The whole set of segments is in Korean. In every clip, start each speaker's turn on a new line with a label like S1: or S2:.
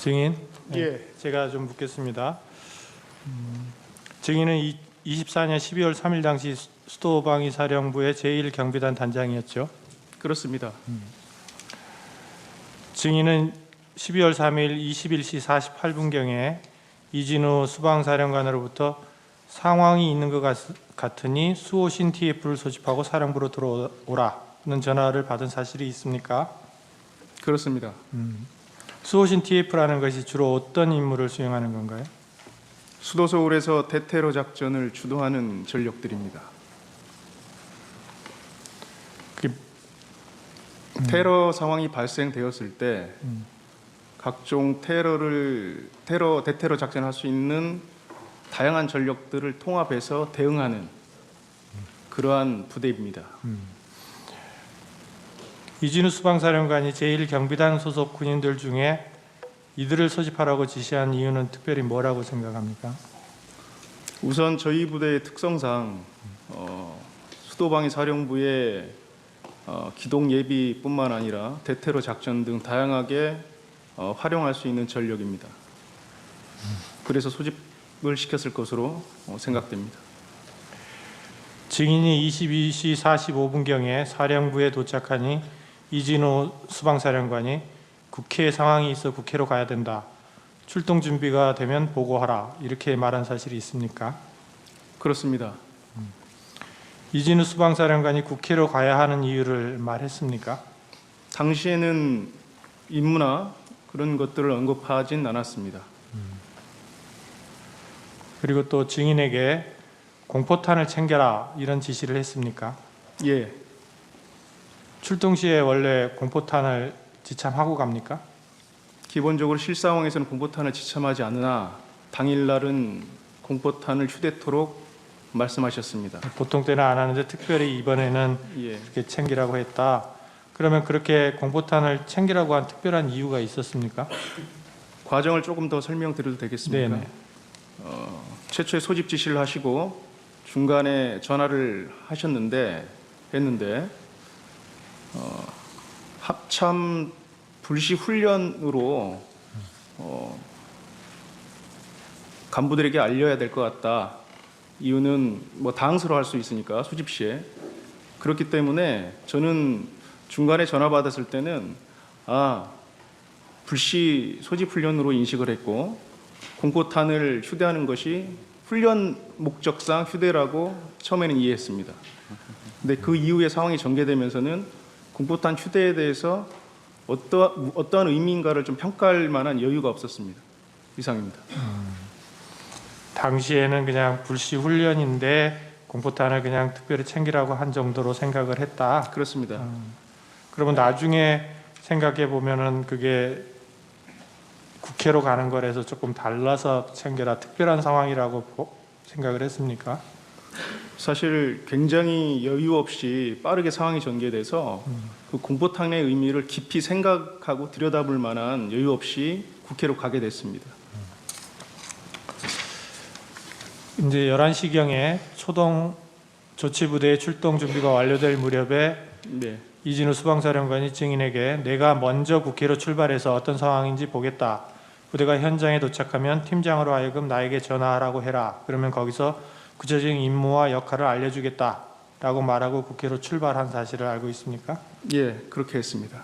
S1: 증인,
S2: 예.
S1: 제가 좀 묻겠습니다. 증인은 24년 12월 3일 당시 수도방위 사령부의 제1경비단 단장이었죠.
S2: 그렇습니다.
S1: 증인은 12월 3일 21시 48분경에 이진우 수방사령관으로부터 상황이 있는 것 같으니 수호신 TF를 소집하고 사령부로 들어오라는 전화를 받은 사실이 있습니까?
S2: 그렇습니다.
S1: 수호신 TF라는 것이 주로 어떤 임무를 수행하는 건가요?
S2: 수도 서울에서 대테러 작전을 주도하는 전력들입니다. 테러 상황이 발생되었을 때 각종 대테러 작전을 할 수 있는 다양한 전력들을 통합해서 대응하는 그러한 부대입니다.
S1: 이진우 수방사령관이 제1경비단 소속 군인들 중에 이들을 소집하라고 지시한 이유는 특별히 뭐라고 생각합니까?
S2: 우선 저희 부대의 특성상 수도방위 사령부의 기동 예비뿐만 아니라 대테러 작전 등 다양하게 활용할 수 있는 전력입니다. 그래서 소집을 시켰을 것으로 생각됩니다.
S1: 증인이 22시 45분경에 사령부에 도착하니 이진우 수방사령관이 국회 상황이 있어 국회로 가야 된다. 출동 준비가 되면 보고하라. 이렇게 말한 사실이 있습니까?
S2: 그렇습니다.
S1: 이진우 수방사령관이 국회로 가야 하는 이유를 말했습니까?
S2: 당시에는 임무나 그런 것들을 언급하진 않았습니다.
S1: 그리고 또 증인에게 공포탄을 챙겨라 이런 지시를 했습니까?
S2: 예,
S1: 출동 시에 원래 공포탄을 지참하고 갑니까?
S2: 기본적으로 실상황에서는 공포탄을 지참하지 않으나 당일날은 공포탄을 휴대토록 말씀하셨습니다.
S1: 보통 때는 안 하는데 특별히 이번에는
S2: 예,
S1: 그렇게 챙기라고 했다. 그러면 그렇게 공포탄을 챙기라고 한 특별한 이유가 있었습니까?
S2: 과정을 조금 더 설명드려도 되겠습니까?
S1: 네네.
S2: 최초에 소집 지시를 하시고 중간에 전화를 했는데 합참 불시 훈련으로 간부들에게 알려야 될 것 같다. 이유는 뭐 당황스러워할 수 있으니까 소집 시에 그렇기 때문에 저는 중간에 전화 받았을 때는 불시 소집 훈련으로 인식을 했고 공포탄을 휴대하는 것이 훈련 목적상 휴대라고 처음에는 이해했습니다. 근데 그 이후에 상황이 전개되면서는 공포탄 휴대에 대해서 어떠한 의미인가를 좀 평가할 만한 여유가 없었습니다. 이상입니다.
S1: 당시에는 그냥 불시 훈련인데 공포탄을 그냥 특별히 챙기라고 한 정도로 생각을 했다.
S2: 그렇습니다.
S1: 그러면 나중에 생각해 보면은 그게 국회로 가는 거라서 조금 달라서 챙겨라 특별한 상황이라고 생각을 했습니까?
S2: 사실 굉장히 여유 없이 빠르게 상황이 전개돼서 그 공포탄의 의미를 깊이 생각하고 들여다볼 만한 여유 없이 국회로 가게 됐습니다.
S1: 이제 11시경에 초동 조치부대의 출동 준비가 완료될 무렵에
S2: 네,
S1: 이진우 수방사령관이 증인에게 내가 먼저 국회로 출발해서 어떤 상황인지 보겠다. 부대가 현장에 도착하면 팀장으로 하여금 나에게 전화하라고 해라. 그러면 거기서 구체적인 임무와 역할을 알려주겠다라고 말하고 국회로 출발한 사실을 알고 있습니까?
S2: 예, 그렇게 했습니다.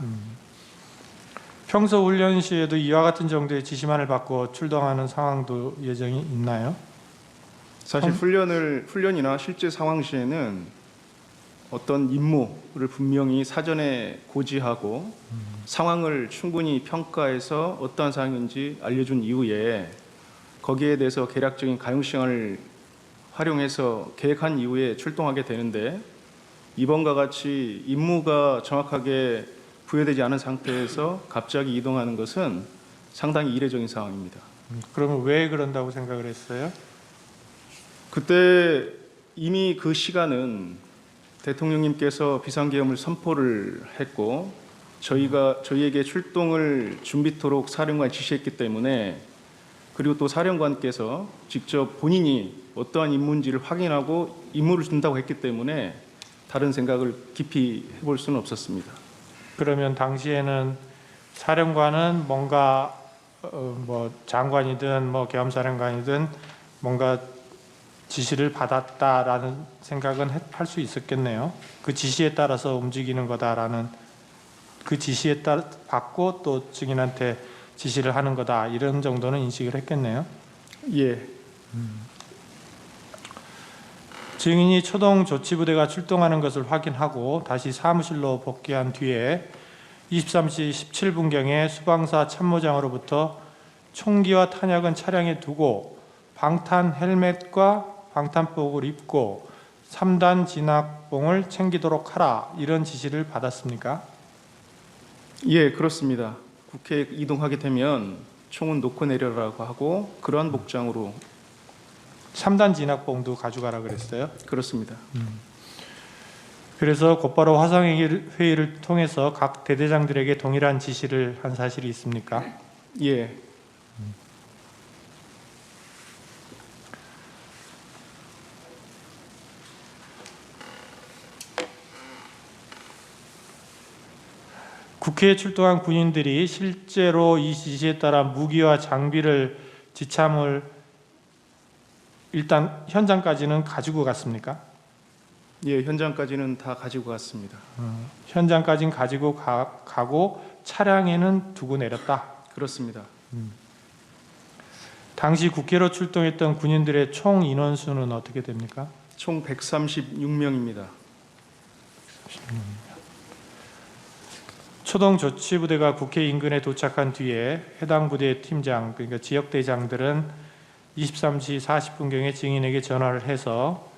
S1: 평소 훈련 시에도 이와 같은 정도의 지시만을 받고 출동하는 상황도 예정이 있나요?
S2: 사실 훈련이나 실제 상황 시에는 어떤 임무를 분명히 사전에 고지하고 상황을 충분히 평가해서 어떠한 상황인지 알려준 이후에 거기에 대해서 계략적인 가용 시간을 활용해서 계획한 이후에 출동하게 되는데 이번과 같이 임무가 정확하게 부여되지 않은 상태에서 갑자기 이동하는 것은 상당히 이례적인 상황입니다.
S1: 그러면 왜 그런다고 생각을 했어요?
S2: 그때 이미 그 시간은 대통령님께서 비상계엄을 선포를 했고 저희에게 출동을 준비토록 사령관이 지시했기 때문에 그리고 또 사령관께서 직접 본인이 어떠한 임무인지를 확인하고 임무를 준다고 했기 때문에 다른 생각을 깊이 해볼 수는 없었습니다.
S1: 그러면 당시에는 사령관은 뭔가 뭐 장관이든 뭐 계엄사령관이든 뭔가 지시를 받았다라는 생각은 할 수 있었겠네요. 그 지시에 따라서 움직이는 거다라는, 그 지시에 따라 받고 또 증인한테 지시를 하는 거다, 이런 정도는 인식을 했겠네요.
S2: 예,
S1: 증인이 초동 조치부대가 출동하는 것을 확인하고 다시 사무실로 복귀한 뒤에 23시 17분경에 수방사 참모장으로부터 총기와 탄약은 차량에 두고 방탄 헬멧과 방탄복을 입고 3단 진압봉을 챙기도록 하라, 이런 지시를 받았습니까?
S2: 예, 그렇습니다. 국회에 이동하게 되면 총은 놓고 내려라고 하고 그러한 복장으로
S1: 3단 진압봉도 가져가라 그랬어요.
S2: 그렇습니다.
S1: 그래서 곧바로 화상회의를 통해서 각 대대장들에게 동일한 지시를 한 사실이 있습니까?
S2: 예,
S1: 국회에 출동한 군인들이 실제로 이 지시에 따라 무기와 장비를 지참을 일단 현장까지는 가지고 갔습니까?
S2: 예, 현장까지는 다 가지고 갔습니다.
S1: 현장까지는 가지고 가고 차량에는 두고 내렸다.
S2: 그렇습니다.
S1: 당시 국회로 출동했던 군인들의 총 인원수는 어떻게 됩니까?
S2: 총 136명입니다.
S1: 초동 조치부대가 국회 인근에 도착한 뒤에 해당 부대의 팀장, 그러니까 지역대장들은 23시 40분경에 증인에게 전화를 해서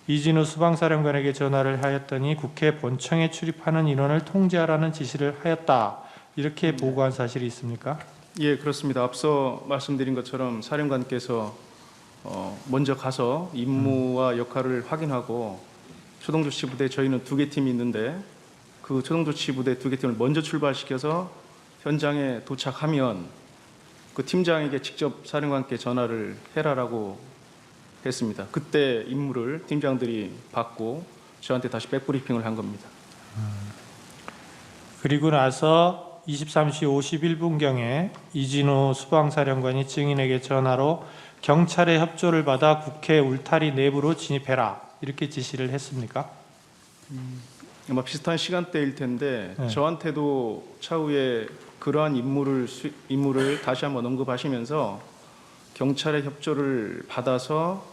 S1: 이진우 수방사령관에게 전화를 하였더니 국회 본청에 출입하는 인원을 통제하라는 지시를 하였다, 이렇게 보고한 사실이 있습니까?
S2: 예, 그렇습니다. 앞서 말씀드린 것처럼 사령관께서 먼저 가서 임무와 역할을 확인하고 초동조치부대 저희는 2개 팀이 있는데 그 초동조치부대 2개 팀을 먼저 출발시켜서 현장에 도착하면 그 팀장에게 직접 사령관께 전화를 해라라고 했습니다. 그때 임무를 팀장들이 받고 저한테 다시 백브리핑을 한 겁니다.
S1: 그리고 나서 23시 51분경에 이진우 수방사령관이 증인에게 전화로 경찰의 협조를 받아 국회 울타리 내부로 진입해라, 이렇게 지시를 했습니까?
S2: 아마 비슷한 시간대일 텐데
S1: 네.
S2: 저한테도 차후에 그러한 임무를 다시 한번 언급하시면서 경찰의 협조를 받아서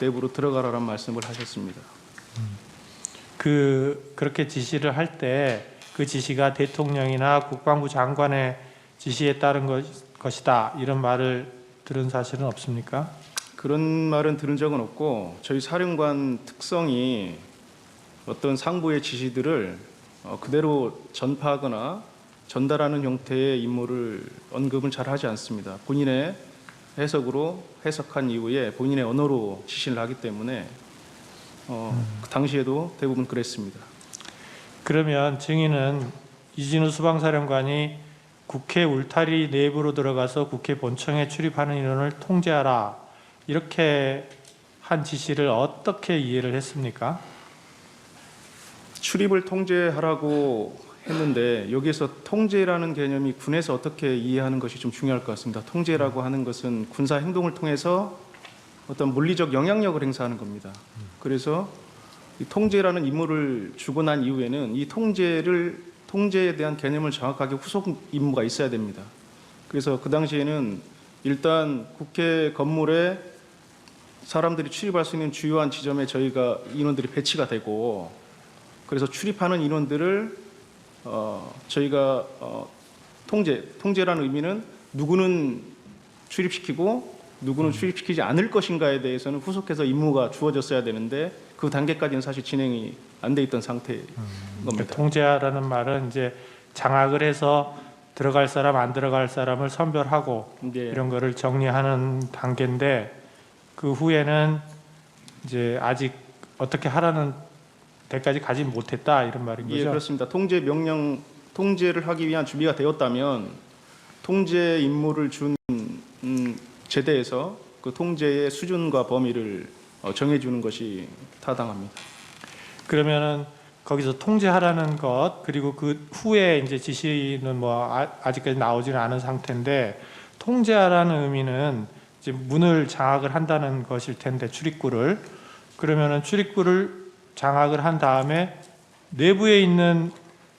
S2: 내부로 들어가라는 말씀을 하셨습니다.
S1: 그렇게 지시를 할 때 그 지시가 대통령이나 국방부 장관의 지시에 따른 것이다, 이런 말을 들은 사실은 없습니까?
S2: 그런 말은 들은 적은 없고 저희 사령관 특성이 어떤 상부의 지시들을 그대로 전파하거나 전달하는 형태의 임무를 언급은 잘 하지 않습니다. 본인의 해석으로 해석한 이후에 본인의 언어로 지시를 하기 때문에 그 당시에도 대부분 그랬습니다.
S1: 그러면 증인은 이진우 수방사령관이 국회 울타리 내부로 들어가서 국회 본청에 출입하는 인원을 통제하라, 이렇게 한 지시를 어떻게 이해를 했습니까?
S2: 출입을 통제하라고 했는데 여기에서 통제라는 개념이 군에서 어떻게 이해하는 것이 좀 중요할 것 같습니다. 통제라고 하는 것은 군사 행동을 통해서 어떤 물리적 영향력을 행사하는 겁니다. 그래서 이 통제라는 임무를 주고 난 이후에는 이 통제에 대한 개념을 정확하게 후속 임무가 있어야 됩니다. 그래서 그 당시에는 일단 국회 건물에 사람들이 출입할 수 있는 주요한 지점에 저희가 인원들이 배치가 되고, 그래서 출입하는 인원들을 저희가 통제라는 의미는 누구는 출입시키고 누구는 출입시키지 않을 것인가에 대해서는 후속해서 임무가 주어졌어야 되는데 그 단계까지는 사실 진행이 안 돼 있던 상태인 겁니다.
S1: 통제하라는 말은 이제 장악을 해서 들어갈 사람 안 들어갈 사람을 선별하고
S2: 예.
S1: 이런 거를 정리하는 단계인데, 그 후에는 이제 아직 어떻게 하라는 데까지 가지 못했다, 이런 말인 거죠?
S2: 예, 그렇습니다. 통제 명령, 통제를 하기 위한 준비가 되었다면 통제 임무를 준 제대에서 그 통제의 수준과 범위를 정해주는 것이 타당합니다.
S1: 그러면은 거기서 통제하라는 것, 그리고 그 후에 이제 지시는 뭐 아직까지 나오지는 않은 상태인데 통제하라는 의미는 이제 문을 장악을 한다는 것일 텐데 출입구를 그러면은 출입구를 장악을 한 다음에 내부에 있는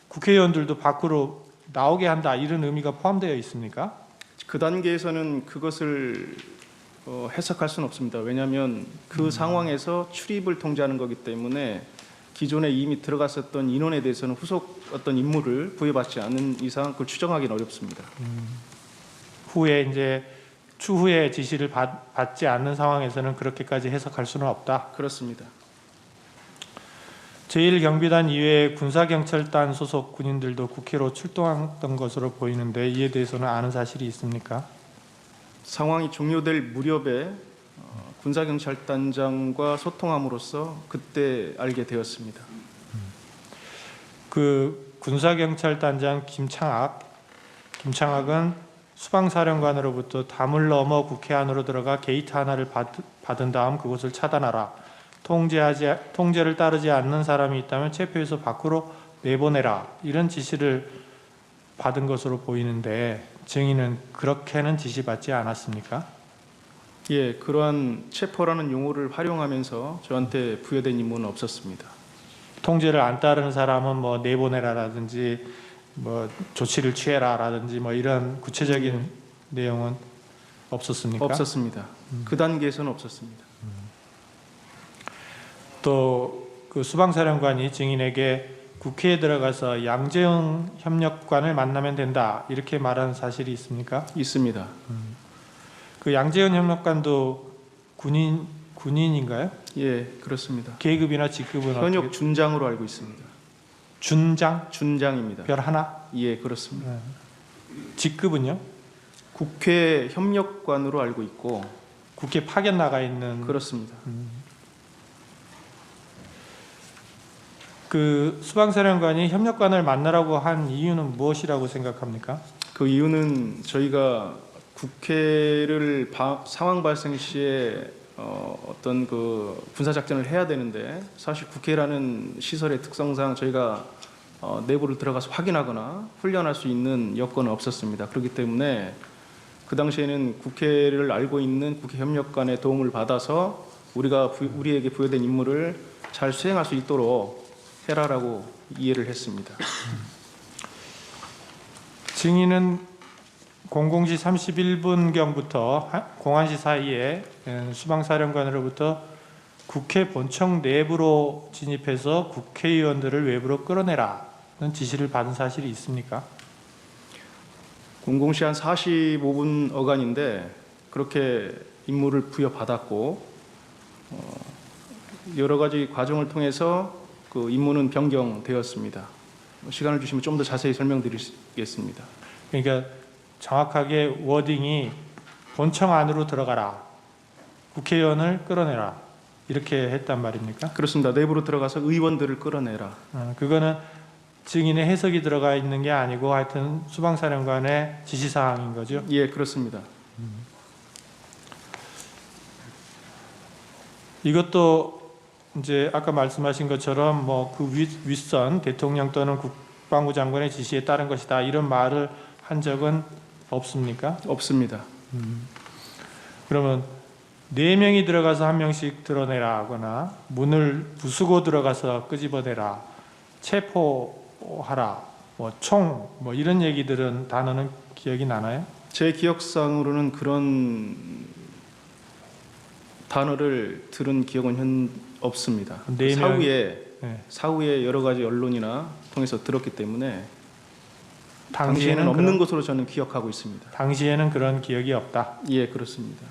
S1: 국회의원들도 밖으로 나오게 한다 이런 의미가 포함되어 있습니까?
S2: 그 단계에서는 그것을 해석할 수는 없습니다. 왜냐하면 그 상황에서 출입을 통제하는 거기 때문에 기존에 이미 들어갔었던 인원에 대해서는 후속 어떤 임무를 부여받지 않는 이상 그걸 추정하기는 어렵습니다.
S1: 후에 이제 추후에 지시를 받지 않는 상황에서는 그렇게까지 해석할 수는 없다.
S2: 그렇습니다.
S1: 제1경비단 이외에 군사경찰단 소속 군인들도 국회로 출동했던 것으로 보이는데 이에 대해서는 아는 사실이 있습니까?
S2: 상황이 종료될 무렵에 군사경찰단장과 소통함으로써 그때 알게 되었습니다.
S1: 그 군사경찰단장 김창학은 수방사령관으로부터 담을 넘어 국회 안으로 들어가 게이트 하나를 받은 다음 그곳을 차단하라. 통제를 따르지 않는 사람이 있다면 체포해서 밖으로 내보내라. 이런 지시를 받은 것으로 보이는데 증인은 그렇게는 지시받지 않았습니까?
S2: 예, 그러한 체포라는 용어를 활용하면서 저한테 부여된 임무는 없었습니다.
S1: 통제를 안 따르는 사람은 뭐 내보내라라든지 뭐 조치를 취해라라든지 뭐 이런 구체적인 내용은 없었습니까?
S2: 없었습니다. 그 단계에서는 없었습니다.
S1: 또 그 수방사령관이 증인에게 국회에 들어가서 양재영 협력관을 만나면 된다 이렇게 말한 사실이 있습니까?
S2: 있습니다.
S1: 그 양재영 협력관도 군인인가요?
S2: 예, 그렇습니다.
S1: 계급이나 직급은
S2: 현역
S1: 어떻게?
S2: 준장으로 알고 있습니다.
S1: 준장?
S2: 준장입니다.
S1: 별 하나?
S2: 예, 그렇습니다.
S1: 직급은요?
S2: 국회 협력관으로 알고 있고
S1: 국회 파견 나가 있는
S2: 그렇습니다.
S1: 그 수방사령관이 협력관을 만나라고 한 이유는 무엇이라고 생각합니까?
S2: 그 이유는 저희가 국회를 상황 발생 시에 어떤 그 군사 작전을 해야 되는데 사실 국회라는 시설의 특성상 저희가 내부를 들어가서 확인하거나 훈련할 수 있는 여건은 없었습니다. 그렇기 때문에 그 당시에는 국회를 알고 있는 국회 협력관의 도움을 받아서 우리에게 부여된 임무를 잘 수행할 수 있도록 해라라고 이해를 했습니다.
S1: 증인은 00시 31분경부터 01시 사이에 수방사령관으로부터 국회 본청 내부로 진입해서 국회의원들을 외부로 끌어내라는 지시를 받은 사실이 있습니까?
S2: 00시 한 45분 어간인데 그렇게 임무를 부여받았고 여러 가지 과정을 통해서 그 임무는 변경되었습니다. 시간을 주시면 좀 더 자세히 설명드리겠습니다.
S1: 그러니까 정확하게 워딩이 본청 안으로 들어가라. 국회의원을 끌어내라. 이렇게 했단 말입니까?
S2: 그렇습니다. 내부로 들어가서 의원들을 끌어내라.
S1: 그거는 증인의 해석이 들어가 있는 게 아니고 하여튼 수방사령관의 지시사항인 거죠?
S2: 예, 그렇습니다.
S1: 이것도 이제 아까 말씀하신 것처럼 뭐 그 윗선 대통령 또는 국방부 장관의 지시에 따른 것이다 이런 말을 한 적은 없습니까?
S2: 없습니다.
S1: 그러면 4명이 들어가서 1명씩 드러내라 하거나 문을 부수고 들어가서 끄집어내라 체포하라 뭐 총 뭐 이런 얘기들은 단어는 기억이 나나요?
S2: 제 기억상으로는 그런 단어를 들은 기억은 없습니다.
S1: 네 명-
S2: 사후에 여러 가지 언론이나 통해서 들었기 때문에
S1: 당시에는
S2: 없는 것으로 저는 기억하고 있습니다.
S1: 당시에는 그런 기억이 없다.
S2: 예, 그렇습니다.